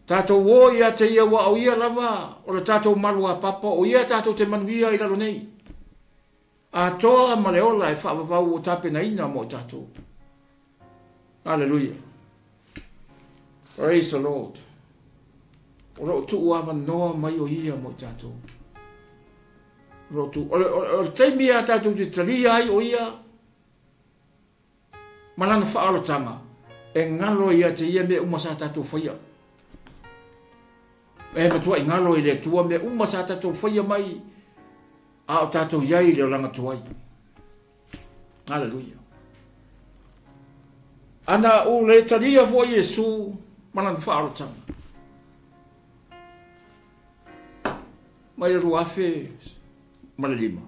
[SPEAKER 1] Tātou o ia te ia wa o ia lava, o le tātou malu a papa, o ia tātou te manuia i lalo nei. A toa maleola e whaavavau o tape na ina mo tātou. Hallelujah. Praise the Lord. O lo tu uava noa mai o ia mo tātou. O le teimi a tātou te talia ai o ia. Malana whaalatanga. E ngalo ia te ia me umasa tātou whaia. E matua i ngalo i le tua me umasa tātou whaia mai. A o tātou iai le o langa tuai. Hallelujah. Ana o le talia fo Yesu malana whaalatanga. Mai ruafe malelima.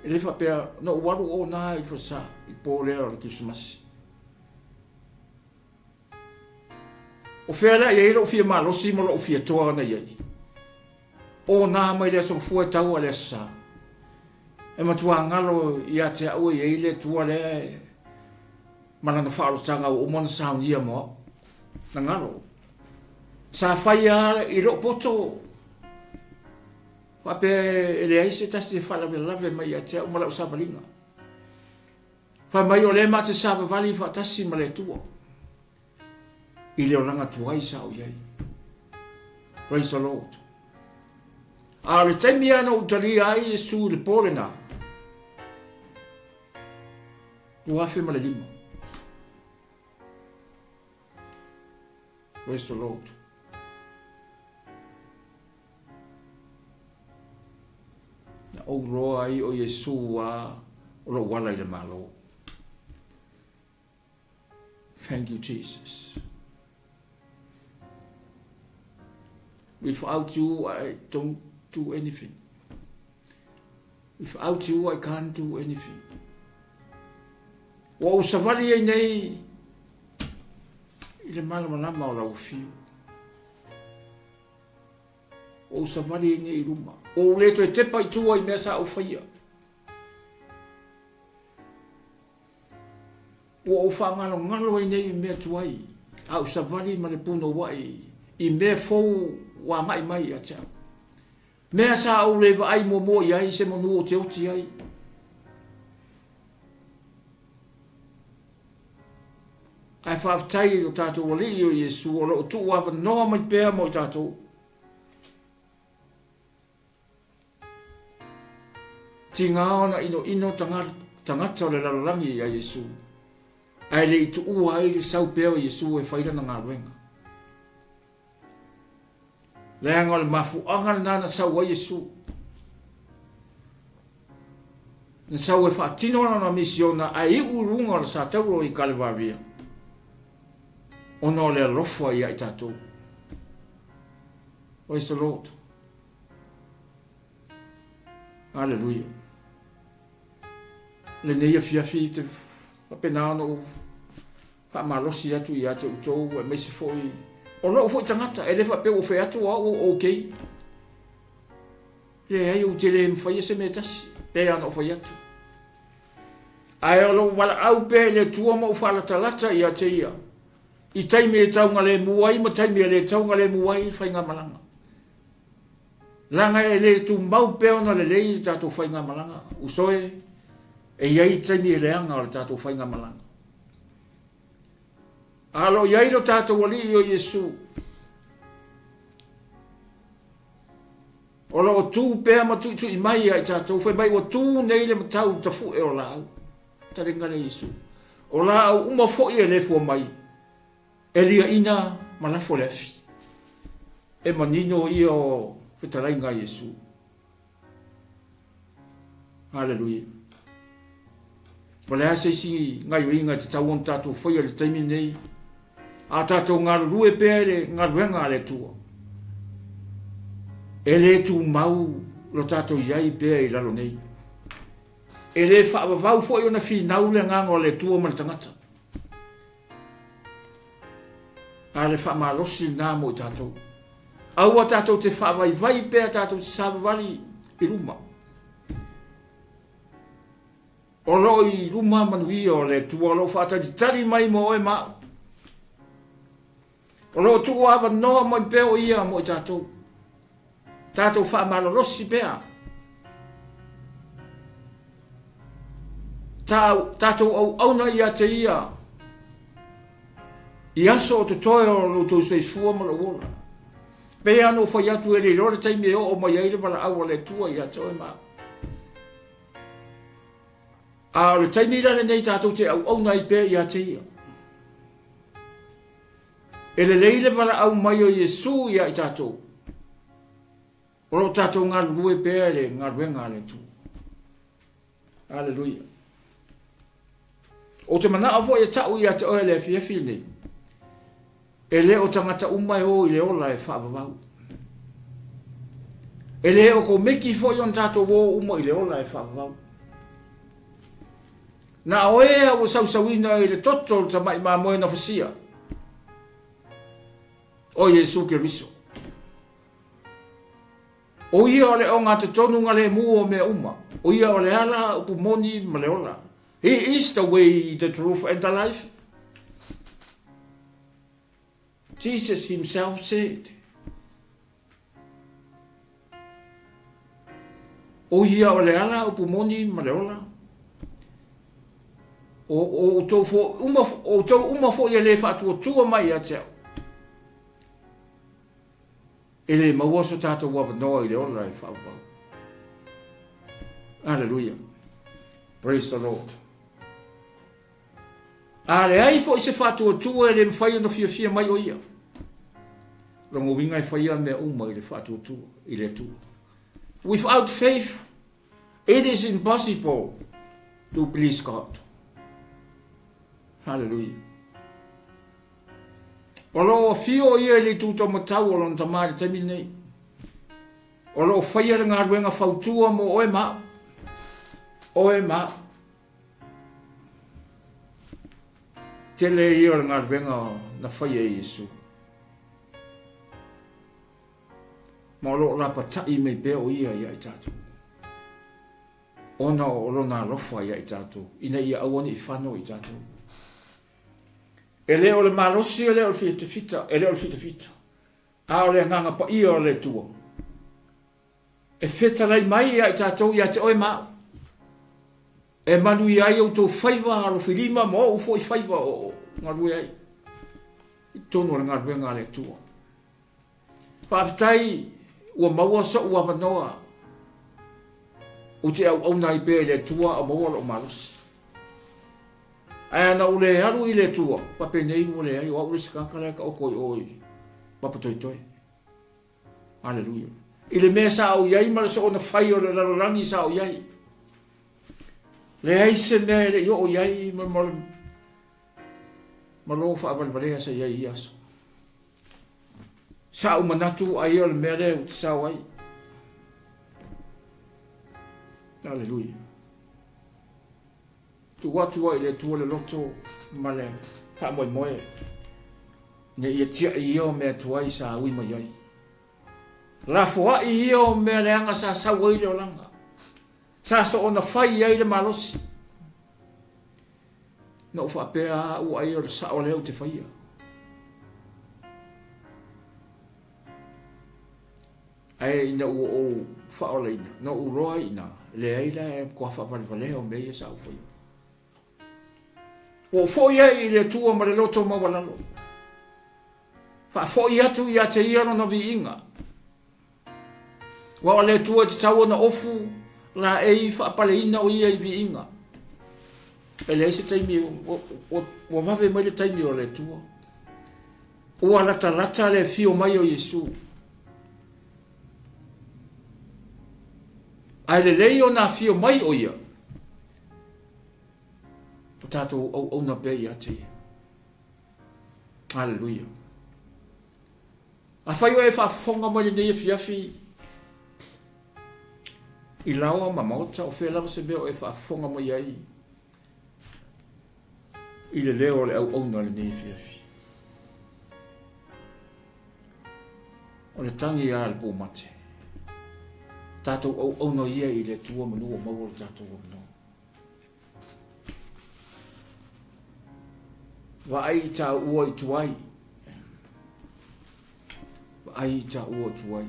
[SPEAKER 1] E le whapea no waru o nā i whasa i pōlea o le Christmas. O whera i eira o fia malosi mo lo o fia toa na iei. O nā mai lea song fua tau a lea sa. E matua ngalo i a te au i eile tua lea malana whaalatanga o mona saunia mo. Na ngalo. Sa whaia i ro poto. Wape ele ai se tasi e whala lave mai a te au mala o savalinga. Wha mai o le ma te savavali wha tasi ma le tua. I leo langa tuai sa o iei. Praise the Lord. A le taimi ana utari ai e su le pole na. Uafe ma le lima. Praise the Lord. Na o roa ai o Yesu a o lo wala i le malo. Thank you, Jesus. Without you, I don't do anything. Without you, I can't do anything. Wa o savali ai nei i le malama o lau fiu. O savali ai nei i ruma. O le to e tepa i tua i mea sa o whaia. O whangalo ai nei i mea tuai. A o savali ma le puno wai i mea fou wa mai a te au. Mea sa au lewa ai mo i ai se monu o te oti ai. Ai whaafitai o tātou wali o Iesu, o lo tu wapa noa mai pēr mo i tātou. Ti ngā ona ino tangata o le lalolangi a Iesu. Ai le i tu ua ai le sau pēr o Iesu e whairana ngā ruenga. Le anga le mafu anga le nana sau a Iesu. Na sau e whaatino na misiona ai urunga le sa tauro i Kalevavia. Ono le alofa ia i tātou. Praise the Lord. Hallelujah. Le neia fiafi te apenano whaamalosi atu i ate utou e meisi foi. O lo foi tangata, e le whape o whai atu o okei. Le ai o te le mwhai se me tasi, pe ana o whai atu. Ai o lo wala au pe le tua mo whala talata i ate ia. I taimi e taunga le muai, ma taimi e le taunga le muai whai ngā malanga. Langa e le tu mau pe ona le lei tātou whai ngā malanga. Usoe, e iai taimi e leanga o le tātou whai ngā malanga. Alo iai ro tātou wali o Iesu. O lo o tū pēr ma tu i mai ai tātou, whai mai o tū nei le matau ta fu e o lau. Ta ringane Iesu. O lau uma fo i e le fua mai. E lia ina malafo lefi. E manino i o whitarai ngā Iesu. Hallelujah. Wale a seisi ngai winga te tauon tātou whaia le taimi nei. A tātou ngā rue pēre, ngā ruenga le tua. E le tu mau lo tātou iai pēre i lalo nei. E le whaavavau fo i ona whinau le ngango le tua ma le tangata. A le whaamalosi nā mo i tātou. Aua tātou te whaavai vai pēr tātou te sāwawali i ruma. O lo i ruma manui o le tua lo whaatari tari mai mo e ma. O lo tua awa noa mo i pēo ia mo i tātou. Tātou whaamalolosi pēr. Tātou au auna ia te ia. I aso o te toe o lo tau sei fua ma la wola. Pe ano whai atu e le lore taimi e o mai eire wala awa le tua i ato e maa. A le taimi rane nei tātou te au auna i pe i ate ia. E le leile wala au mai o Iesu i a i tātou. O lo tātou ngā rue pe le ngā ruenga le tu. Hallelujah. O te mana a fo i tau i ate oe le fiafi nei. E le o tangata umai o i le ola e whaavavau. E le o ko meki fo i on tātou o uma i le ola e whaavavau. Na oe o sausawina i le toto ta mai ma moe na fasia. O Iesu Keriso. O ia o le o ngā te tonu ngā le mua me uma. O ia o le ala o moni ma le ola. He is the way, the truth and the life. Jesus himself said, o ia o le ala o pumoni ma le ola. O tau uma fo ia le whaatua tua mai a teo. E le maua so tātou wawa noa i le ola e whaapau. Hallelujah. Praise the Lord. A le ai fo i se whaatua tua e le mwhai no fia mai o ia. Rongo winga i whaia mea uma i le whaatua tua, i le tua. Without faith, it is impossible to please God. Hallelujah. O lo fio ia le tuto matau o lon tamari temi nei. O lo whaia le ngā ruenga whautua mo oe ma. Oe ma. Te le ia le ngā ruenga na whaia i Iesu. Ma lo rapa tai mei peo ia i tātou. Ona o lona rofa i tātou. Ina ia awani i whano i tātou. E leo le marosi, e leo le fita, e leo le fita. A o le nganga pa ia o le tua. E feta lei mai i tātou i te oe mao. E manu i ai au tō whaiva aro whirima mo o fo i whaiva o ngā rue ai. Tono le ngā ruenga le tua. Whaafitai, ua maua so ua wanoa. O te au nai pe le tua a maua lo malusi. Ai ana ule haru i le tua, pape nei mo le ai, o ule sikakale ka oko i oi. Papa toi toi. Aleluia. I le mea sa au iai, ma le so ona whai o le larolangi sa au iai. Le aise mea le i o iai, ma lo whaavalvalea sa iai i aso. Sa au manatu ai o le mea le u te sao ai. Aleluia. Tu watu ai le tua le loto ma le ka moe moe. Ne ia tia i o mea tuai sa ui mai ai. La foa i o mea le anga sa sawa i le o langa. Sa so ona whai ai le malosi. No whapea u ai o le sa o leo te whaia. Ai ina u o whaoleina. No u roa ina. Le aila e kua whawalwaleo me ia sa u whaia. O foia i le tua ma le loto mawalalo. Foia atu i a te iaro na vi inga. Wa le tua te tau na ofu la ei whaapale ina o ia i vi inga. E le eise taimi o vave mai le taimi o le tua. Ua lata le fio mai o Yesu. Ai le leo na fio mai o ia. Tato o na pe ia te. Hallelujah. A whai o e whaafonga mai le nei fiafi. I lawa ma maota o whea lava se mea o e whaafonga mai ai. I le leo le au na le nei fiafi. O le tangi a le po mate. Tato au na ia i le tua manua maua le tato o manua. Wa ai ta ua i tuai. Wa ai ta ua tuai.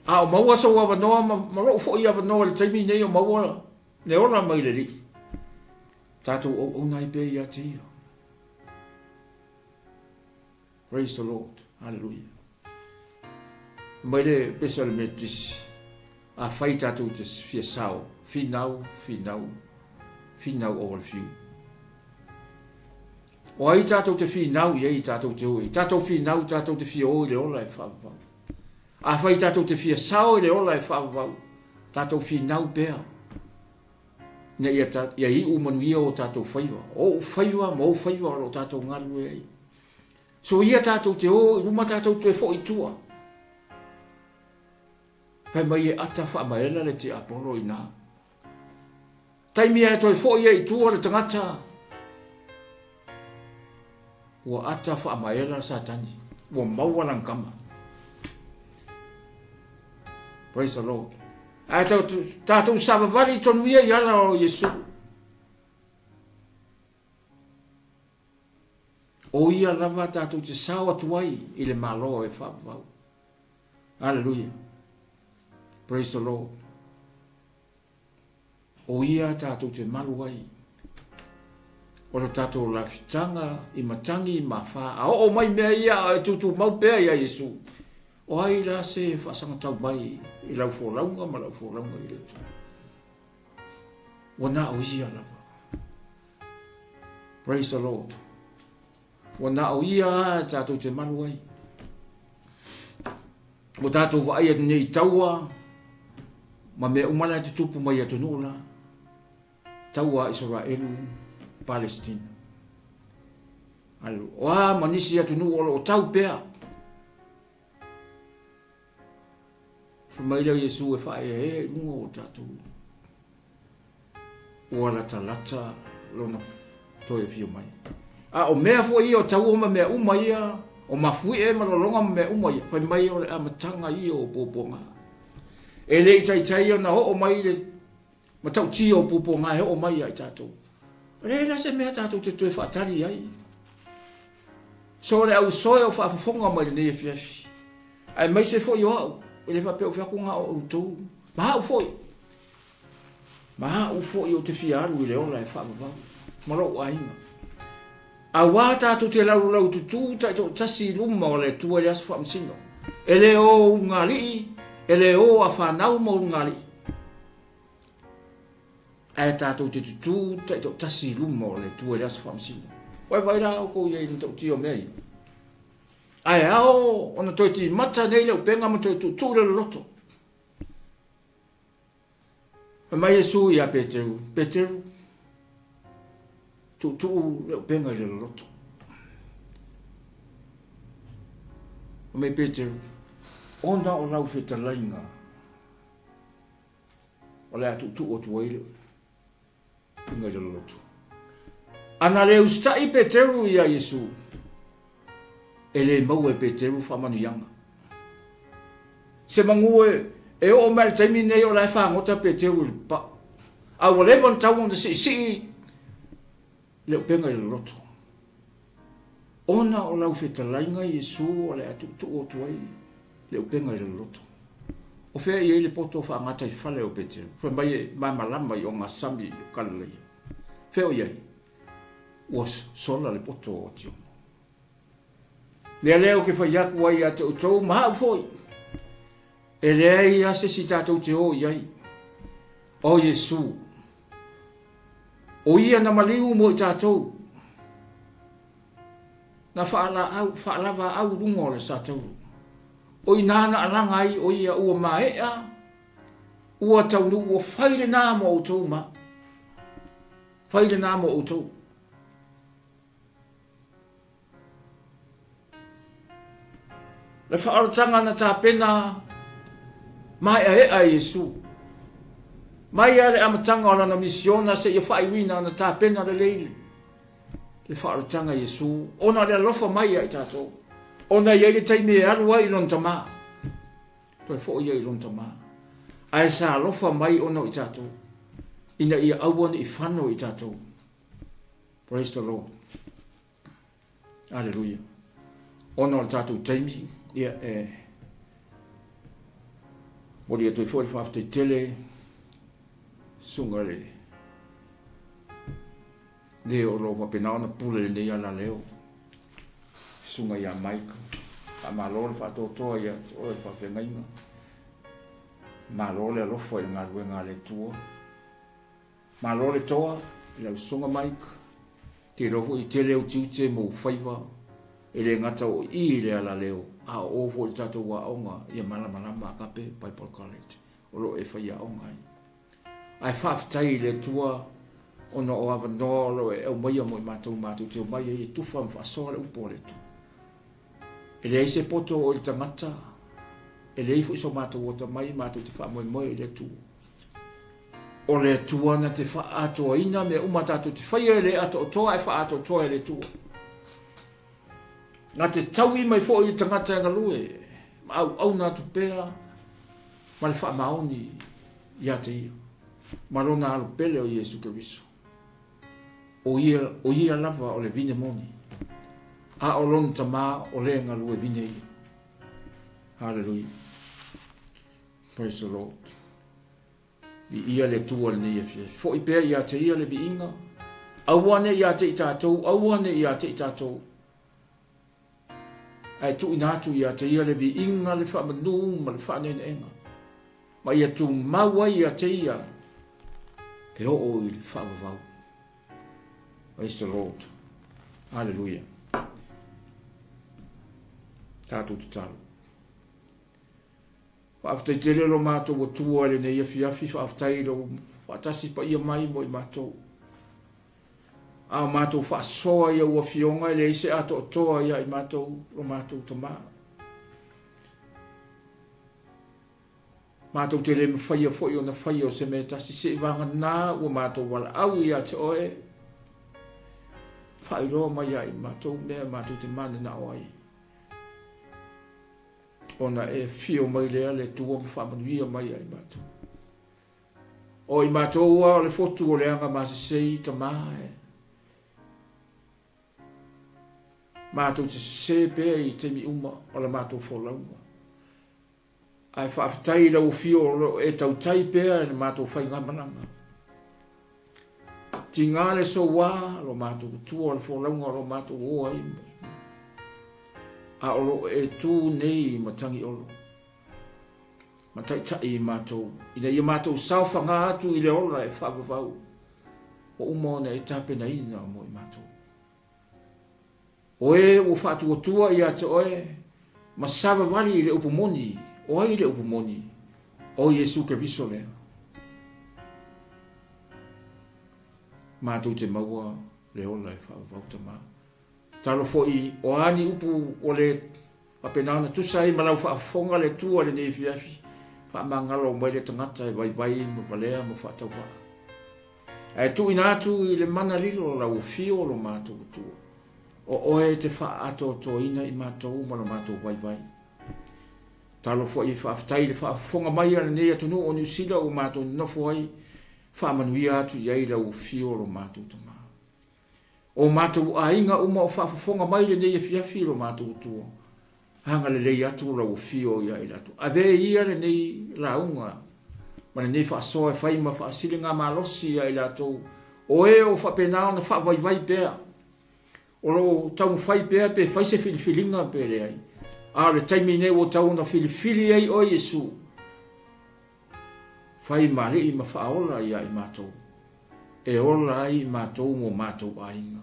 [SPEAKER 1] A o maua sa ua wanoa, ma roo fo i a wanoa le taimi nei o maua ne ora mai le li. Tātou o nai pe i a te ia. Praise the Lord. Hallelujah. Mai le pesa le metis. A whai tātou te fia sao. Finau o le fiu. O ai tātou te whinau i ei tātou te oi. Tātou whinau, tātou te whia oi le ola e whaavau. A whai tātou te whia sao le ola e whaavau. Tātou whinau pēr. Ne ia i umanuia o tātou whaiwa. O whaiwa, mo whaiwa o tātou ngaru e ei. So ia tātou te oi, ruma tātou te fo i tua. Whai mai e ata whaamaela le te apolo i nā. Taimi e toi fo i tua le tangata. Ua ata whaamaela satani. Ua maualang kama. Praise the Lord. A tātou savavali tonu ia i ala o Yesu. O ia lava tātou te sawa tuai i le malo e whaavau. Hallelujah. Praise the Lord. O ia tātou te maluai. O le tātou la fitanga i matangi ma wha. A o mai mea ia e tutu mau pēa ia Yesu. O ai la se whasanga tau mai i lau fōlaunga ma lau fōlaunga i le tu. O nā o ia lava. Praise the Lord. O nā o ia tātou te maluai. O tātou vai e nei taua. Ma mea umana te tupu mai atu nula. Taua Israelu. Palestina. Alu, wa manisi atu nu o tau pea. Fumaila Yesu e whae e nu o tatu. Ua lata lona toi fio mai. A o mea fo i o tau o ma mea umaia. O mafui e malolonga ma mea umaia. Whai mai o le amatanga i o poponga. E le itai o na ho o mai le matau ti o poponga e ho o mai ai tatu. Rela se mea tātou te tue whaatari ai. So le au soe o whaafonga mai le nei fiafi. Ai mai se fo i o au. E le whapeo whiakunga o utou. Maha u foi. Maha u foi o te whiaru i le ola e whaavavau. Maro u ainga. A wā tātou te lau tutu tai tō tasi luma o le tua le asu whamsino. E le o ngari, e le o a whanau mo ngari. E tātou te tutu tai tō tasi luma o le tua le asu whamsino. Vai rā o kou iei ni tau tio mei. Ai ao, ona toi ti mata nei leo penga mo toi tutu le loto. Mai Yesu ia Peteru. Tu leo penga i le loto. O me Peteru, ona o lau whetalainga. O lea tu o tuaile. Penga i le loto. Ana leo stai Peteru ia Yesu. E le mau e Peteru whamanu yanga. Se mangue e o mai taimi nei o lai whangota Peteru pa. A o levon tau on si leo penga i le loto. Ona o lau whetalainga Yesu o le atu o tuai. Leo penga i le loto. O whea i le poto whaangata i whale o Peteru. Whea mai malama i o ngā sami o kalalai. Whea o iei. Ua sola le poto o tiono. Lea leo ke whaiaku wai a te utou maha ufoi. E lea i ase si tātou te o iei. O Yesu. O ia na maliu mo i tātou. Na whaalava au rungo le sātou. O i nāna alanga ai o ia ua maea. Ua taunu ua whaile nā mo o tau ma. Whaile nā mo o tau. Le whaaratanga na tā pena mai a Yesu. Mai ale amatanga o lana misiona se ia whaiwina na tā pena le leile. Le whaaratanga Yesu. Ona le alofa mai ai tātou. Ona ia le taime e arua i lon tamā. Toi fo ia i lon tamā. Ai sa alofa mai ona i tātou. Ina ia awana i whano i tātou. Praise the Lord. Hallelujah. Ona o tātou taimi. Ia Mori e toi fo i whafte tele. Sunga le o lo pena ona pule le ia la leo. Sunga ia Maika. A malole fa toa ia o e fa fengainga. Malole lo foi nga ruenga le tua. Malole toa ia sunga Maika. Te rovo i tele o tiute mo faiva. Ele ngata o i le ala leo. A o fo i tato wa onga ia malama kape Bible College. O lo e faia onga ai. Ai whaftai le tua ona o avanolo e au maia mo i mātou te o maia i tufa mwhasoa le upo le tu. E le eise poto o i tangata, e le ifu iso mātou o ta mai mātou te wha moe i le tu. O le tua na te wha atoa ina me umatatou te whaia le ato o toa e wha ato o toa e le tua. Nga te tau i mai fo i tangata e ngalue, au nā tu pēa, ma le wha maoni ia te ia. Marona alu pele o Yesu Keriso. O ia lava o le vine moni. A o lon tamā o le ngalu e vine ia. Hallelujah. Praise the Lord. Vi ia le tua le nei e fie. Fo i pēa ia te ia le vi inga. Auane ia te i tātou. Auane ia te i tātou. Ai tu inatu ia te ia le vi inga le wha manu ma le wha nene enga. Ma ia tu maua ia te ia. E o i le whaavavau. Praise the Lord. Hallelujah. Tātou te talo. Whaaftai te lero mātou o tua le nei afi whaaftai lo whaatasi pa ia mai mo i mātou. A mātou whaasoa ia ua fionga le ise ato o toa ia i mātou lo mātou tamā. Mātou te le mwhaia foi o na whaia o se me tasi se vanga nā ua mātou wala au ia te oe. Whairoa mai ai mātou mea mātou te mana na oai. Ona e fio mai lea le tua mwhamanuia mai ai mātou. O i mātou ua o le fotu o leanga māsi sei ta māe. Mātou te se pēa i te mi uma o la mātou wholaunga. Ai whaafitai lau fio e tau tai pēa e mātou whainga mananga. tinga le so wa lo mātou tua le wholaunga lo mātou o ai. A olo e tū nei matangi olo. Matai tai mātou. Ina ia mātou sauwhanga atu i le ola e whawawau. O umona e tape na ina mo i mātou. O e o whātu o tua i ata oe. Ma sawa wali i le upu moni. O ai le upu moni. O Yesu ke viso lea. Mātou te maua le ola e whawawau tama. Talo fo i o ani upu o le apenana tusai malau whaafonga le tua le nei fiafi. Whaamangalo o mai le tangata e vai ma valea ma whaatau wha. E tu inatu i le mana lilo la o fio lo mātou tua. O oe te whaato to ina i mātou ma lo mātou vai. Talo fo i whaafitai le whaafonga mai ale nei atunu o New Zealand o mātou nofo ai. Whaamanuia atu i ai la o fio lo mātou tama. O mātou a inga uma o whaafonga mai le nei e fiafi lo mātou tua. Hanga le lei atu la o fio i ai latu. A ve ia le nei la unga. Mana nei whaasoa e whaima whaasili ngā malosi i ai latu. O e o whapenao na whaavai pēr. O lo tau whai pēr pe whaise filifilinga pēr le ai. A le taimi nei o tau na filifili ai o Yesu. Whai mali i ma whaola i ai mātou. E ola ai mātou mo mātou a inga.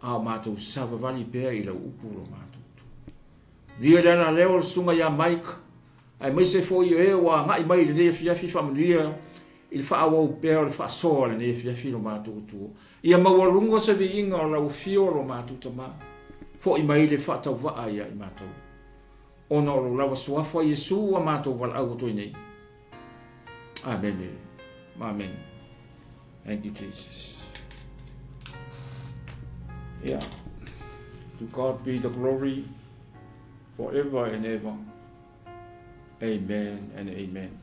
[SPEAKER 1] A mātou savavali pēr i la upu lo mātou. Ria lana leo sunga ya Mike. Ai mai se fo i e wa ngai mai le ne fiafi familia. Il fa o per fa so le ne fiafi lo mātou tu. Ia mawalunga se vi inga la o fio lo mātou tama. Fo i mai le fa tau va ai ai mātou. Ona lo lava suafa Yesu wa mātou val au to nei. Amen. Amen. Thank you, Jesus. Yeah. To God be the glory forever and ever. Amen and amen.